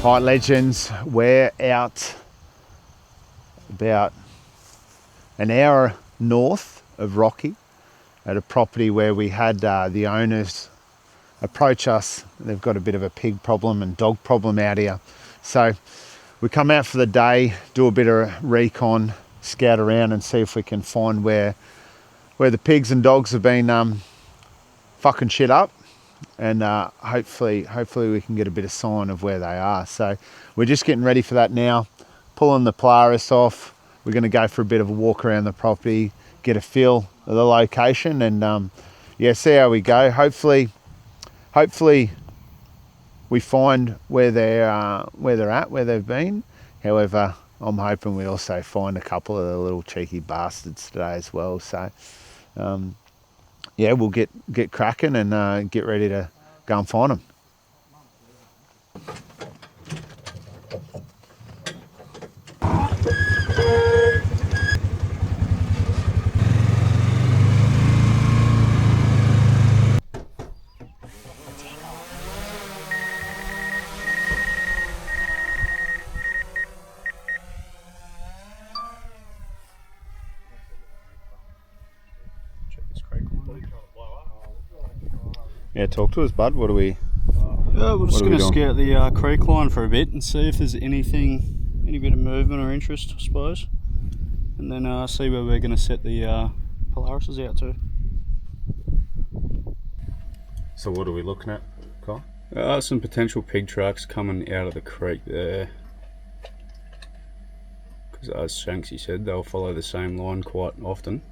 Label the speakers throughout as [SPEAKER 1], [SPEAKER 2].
[SPEAKER 1] Alright legends, we're out about an hour north of Rocky at a property where we had the owners approach us. They've got a bit of a pig problem and dog problem out here. So we come out for the day, do a bit of recon, scout around and see if we can find where the pigs and dogs have been fucking shit up. And hopefully we can get a bit of sign of where they are. So we're just getting ready for that now, pulling the Polaris off. We're going to go for a bit of a walk around the property, get a feel of the location, and yeah, see how we go. Hopefully we find where they're at, where they've been. However, I'm hoping we also find a couple of the little cheeky bastards today as well. So yeah, we'll get cracking and get ready to go and find them. Yeah, talk to us, bud. What are we?
[SPEAKER 2] Yeah, we're just going to scout the creek line for a bit and see if there's any bit of movement or interest, I suppose, and then see where we're going to set the Polarises out to.
[SPEAKER 1] So what are we looking at, Kyle?
[SPEAKER 2] Some potential pig tracks coming out of the creek there, because as Shanksy said, they'll follow the same line quite often.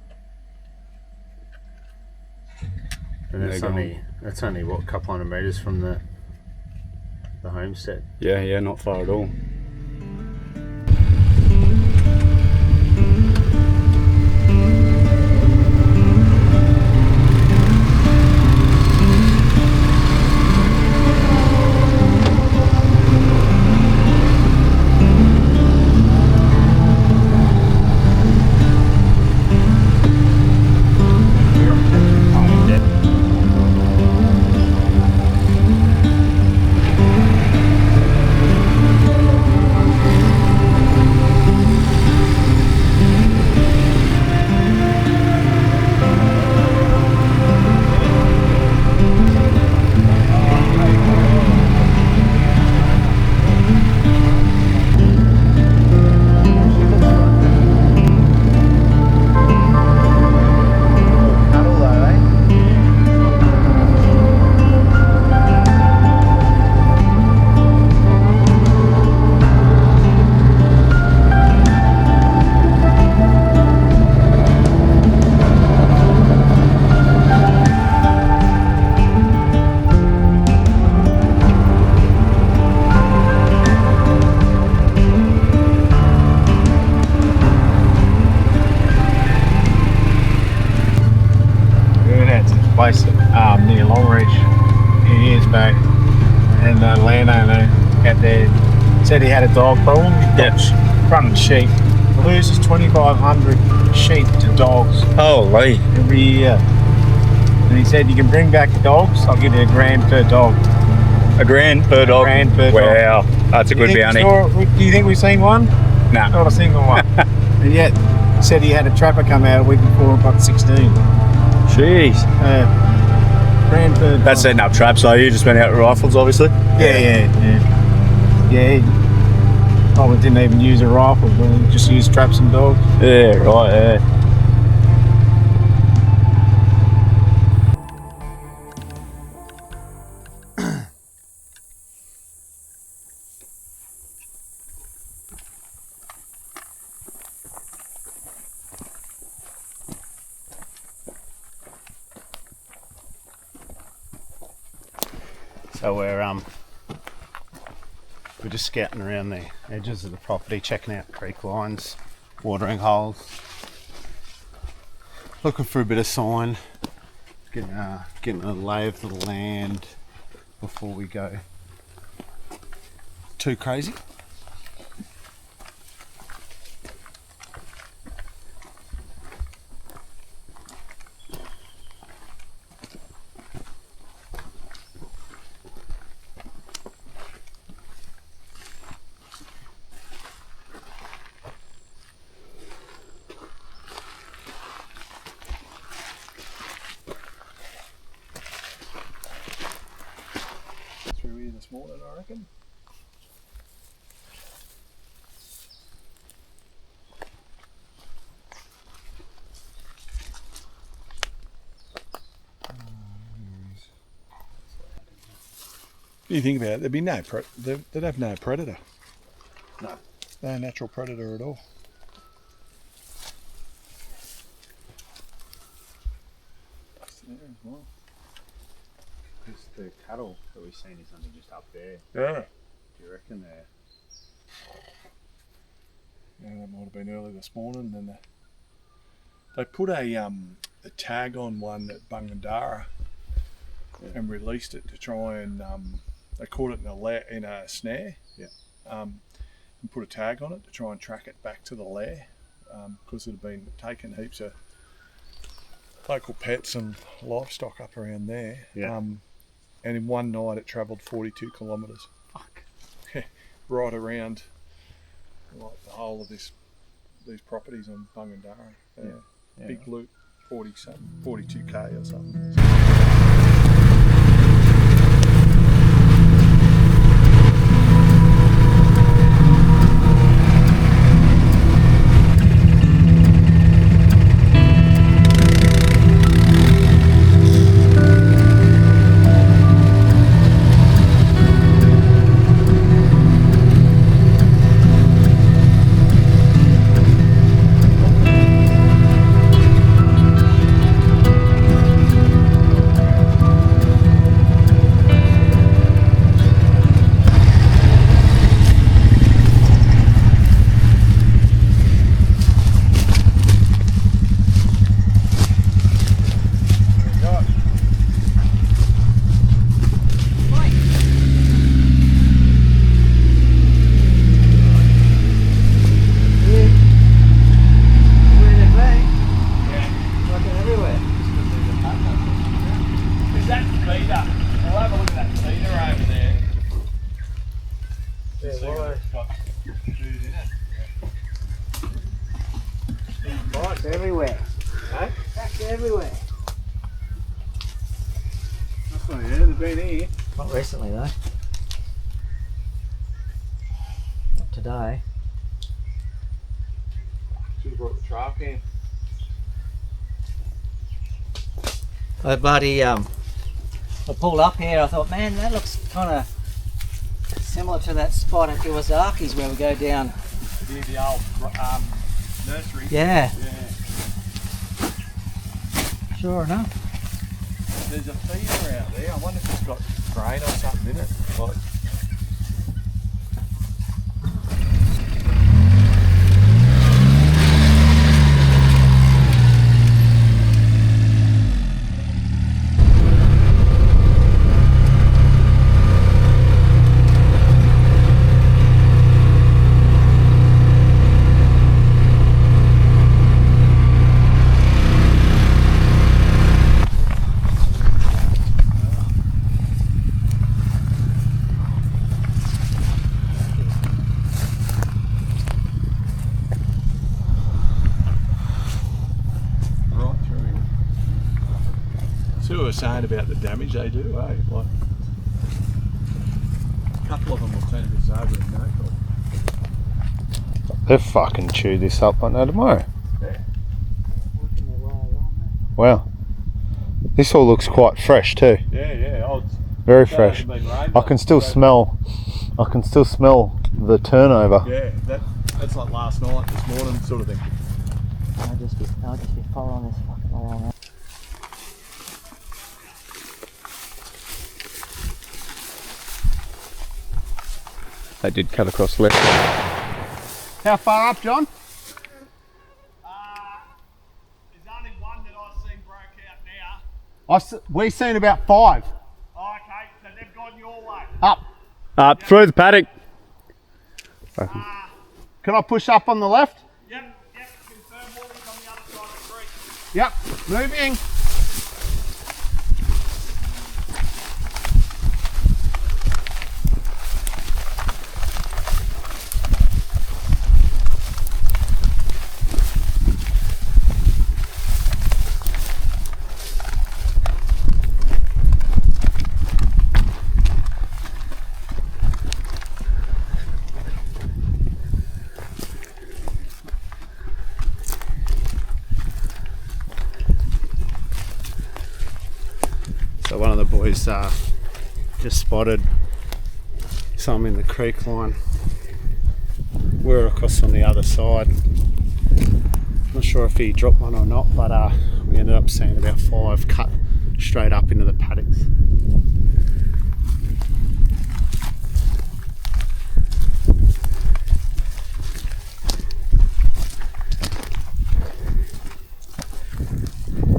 [SPEAKER 1] And that's only what, a couple hundred metres from the homestead.
[SPEAKER 2] Yeah, not far at all.
[SPEAKER 3] Place near Longreach a few years back, and the landowner out there said he had a dog problem. Running sheep, loses 2,500 sheep to dogs.
[SPEAKER 2] Holy!
[SPEAKER 3] Every year. And he said, you can bring back the dogs, I'll give you $1,000 per dog.
[SPEAKER 2] $1,000 per dog?
[SPEAKER 3] $1,000 per dog.
[SPEAKER 2] Wow, that's a good bounty.
[SPEAKER 3] Do you think we've seen one?
[SPEAKER 2] No.
[SPEAKER 3] Not a single one. And yet, he said he had a trapper come out a week before and got 16.
[SPEAKER 2] Jeez.
[SPEAKER 3] $1,000 per dog.
[SPEAKER 2] That's setting up traps, so you just went out with rifles, obviously?
[SPEAKER 3] Yeah. Probably didn't even use a rifle, but just used traps and dogs.
[SPEAKER 2] Yeah, right, yeah.
[SPEAKER 1] So we're just scouting around the edges of the property, checking out creek lines, watering holes, looking for a bit of sign, getting a lay of the land before we go too crazy.
[SPEAKER 4] morning, I reckon. What do you think about it? There'd be they'd have no predator.
[SPEAKER 1] No.
[SPEAKER 4] No natural predator at all. There as well.
[SPEAKER 1] Because the cattle that we've seen is only just up there.
[SPEAKER 4] Yeah.
[SPEAKER 1] Do you reckon they're...
[SPEAKER 4] Yeah, that might have been early this morning. And they put a tag on one at Bungendara and released it to try and they caught it in a snare.
[SPEAKER 1] Yeah.
[SPEAKER 4] And put a tag on it to try and track it back to the lair because it had been taking heaps of local pets and livestock up around there.
[SPEAKER 1] Yeah.
[SPEAKER 4] And in one night it travelled 42 kilometres.
[SPEAKER 1] Fuck.
[SPEAKER 4] Right around like the whole of these properties on Bungendara.
[SPEAKER 1] Yeah.
[SPEAKER 4] Big loop, 42k or something.
[SPEAKER 5] Rocks everywhere.
[SPEAKER 1] Hey?
[SPEAKER 5] Rocks everywhere.
[SPEAKER 1] Oh yeah, they've been here.
[SPEAKER 5] Not recently though. Not today.
[SPEAKER 4] Should have brought the trail can.
[SPEAKER 5] Oh buddy, I pulled up here, I thought, man, that looks kind of similar to that spot at Iwasaki's where we go down.
[SPEAKER 4] Near the old nursery.
[SPEAKER 5] Yeah.
[SPEAKER 4] Yeah.
[SPEAKER 5] Sure enough.
[SPEAKER 4] There's a feeder out there. I wonder if it's got grain or something in it. Like, see what we were saying about the damage they do, eh? Like, a couple of them will turn this over in no time.
[SPEAKER 1] They've fucking chewed this up like no tomorrow.
[SPEAKER 4] Yeah.
[SPEAKER 5] Working their way along there.
[SPEAKER 1] Wow. This all looks quite fresh too.
[SPEAKER 4] Yeah, yeah. Oh, it's,
[SPEAKER 1] Very
[SPEAKER 4] that
[SPEAKER 1] fresh.
[SPEAKER 4] hasn't been rained
[SPEAKER 1] I
[SPEAKER 4] on,
[SPEAKER 1] can still
[SPEAKER 4] so-
[SPEAKER 1] smell the turnover.
[SPEAKER 4] Yeah, that's like last night, this morning sort of thing.
[SPEAKER 5] I'll just be following this fucking along.
[SPEAKER 1] They did cut across left. How far up, John?
[SPEAKER 3] There's only one that I've seen broke out now.
[SPEAKER 1] We've seen about 5.
[SPEAKER 3] Oh, okay, so they've gone your way.
[SPEAKER 1] Up. Through the paddock. Can I push up on the left?
[SPEAKER 3] Yep, confirm water's on the other side of the creek.
[SPEAKER 1] Yep, moving.
[SPEAKER 2] boys just spotted some in the creek line. We're across on the other side. Not sure if he dropped one or not, but we ended up seeing about 5 cut straight up into the paddocks.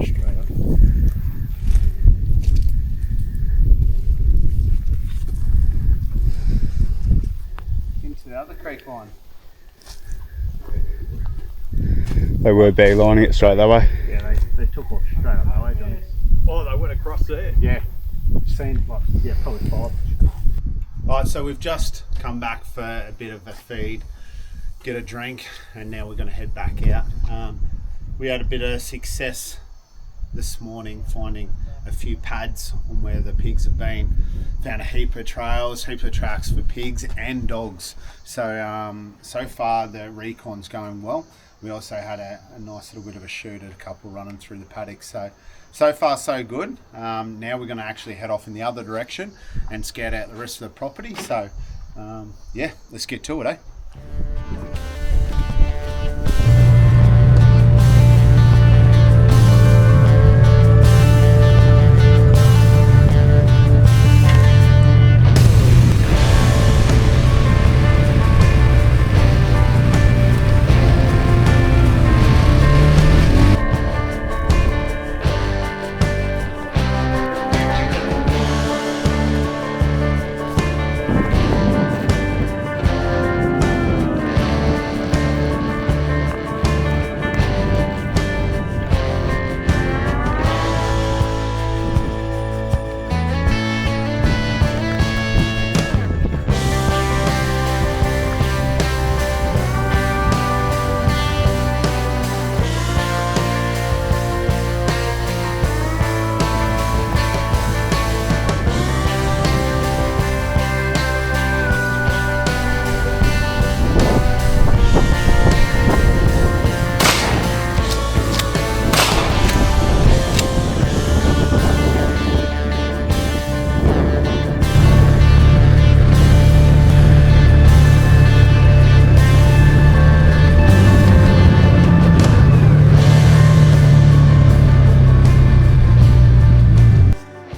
[SPEAKER 2] Straight up. Into the other creek line. They were beelining it straight that way.
[SPEAKER 1] Yeah, they took off straight up that way, Johnny.
[SPEAKER 4] Oh, they went across there.
[SPEAKER 1] Yeah, seen like, yeah, probably 5. Alright, so we've just come back for a bit of a feed, get a drink, and now we're going to head back out. We had a bit of success this morning finding a few pads on where the pigs have been. Found a heap of trails, heap of tracks for pigs and dogs. So so far the Recon's going well. We also had a nice little bit of a shoot at a couple running through the paddock. So far so good. Now we're going to actually head off in the other direction and scout out the rest of the property. So yeah, let's get to it, eh?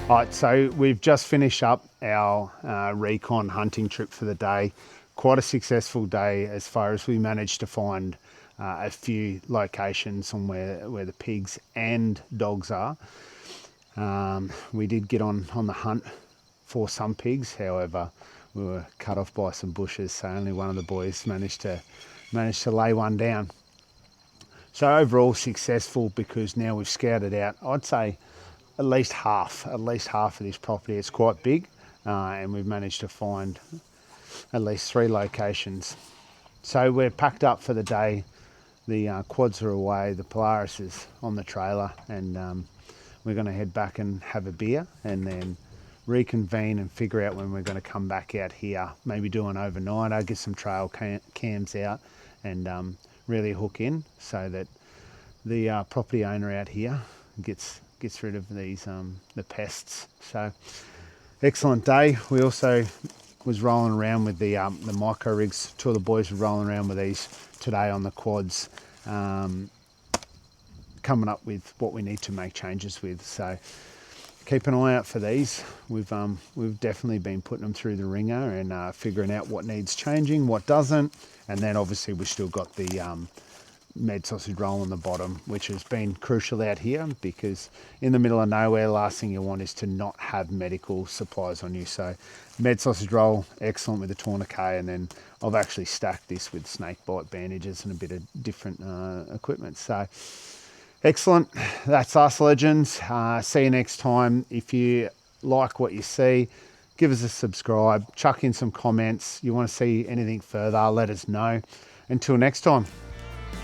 [SPEAKER 1] Alright, so we've just finished up our Recon hunting trip for the day. Quite a successful day as far as we managed to find a few locations on where the pigs and dogs are. We did get on the hunt for some pigs, however we were cut off by some bushes, so only one of the boys managed to lay one down. So overall successful, because now we've scouted out, I'd say at least half of this property. It's quite big, and we've managed to find at least 3 locations. So we're packed up for the day. The quads are away, the Polaris is on the trailer, and we're going to head back and have a beer and then reconvene and figure out when we're going to come back out here, maybe do an overnight. I'll get some trail cams out and really hook in so that the property owner out here gets rid of these the pests. So excellent day. We also was rolling around with the micro rigs. 2 of the boys were rolling around with these today on the quads, coming up with what we need to make changes with. So keep an eye out for these. We've definitely been putting them through the ringer and figuring out what needs changing, what doesn't, and then obviously we've still got the med sausage roll on the bottom, which has been crucial out here, because in the middle of nowhere, last thing you want is to not have medical supplies on you. So med sausage roll, excellent with the tourniquet, and then I've actually stacked this with snake bite bandages and a bit of different equipment. So excellent. That's us, legends. See you next time. If you like what you see, give us a subscribe, chuck in some comments. You want to see anything further, let us know. Until next time.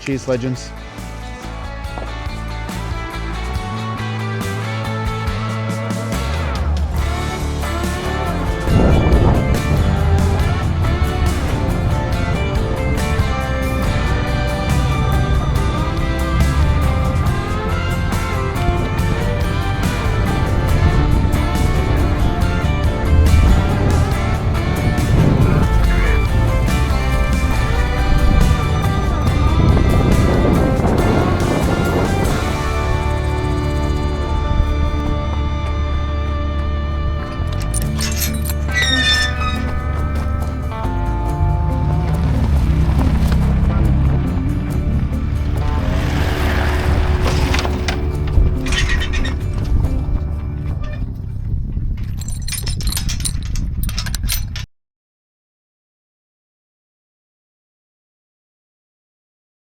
[SPEAKER 1] Cheers, legends.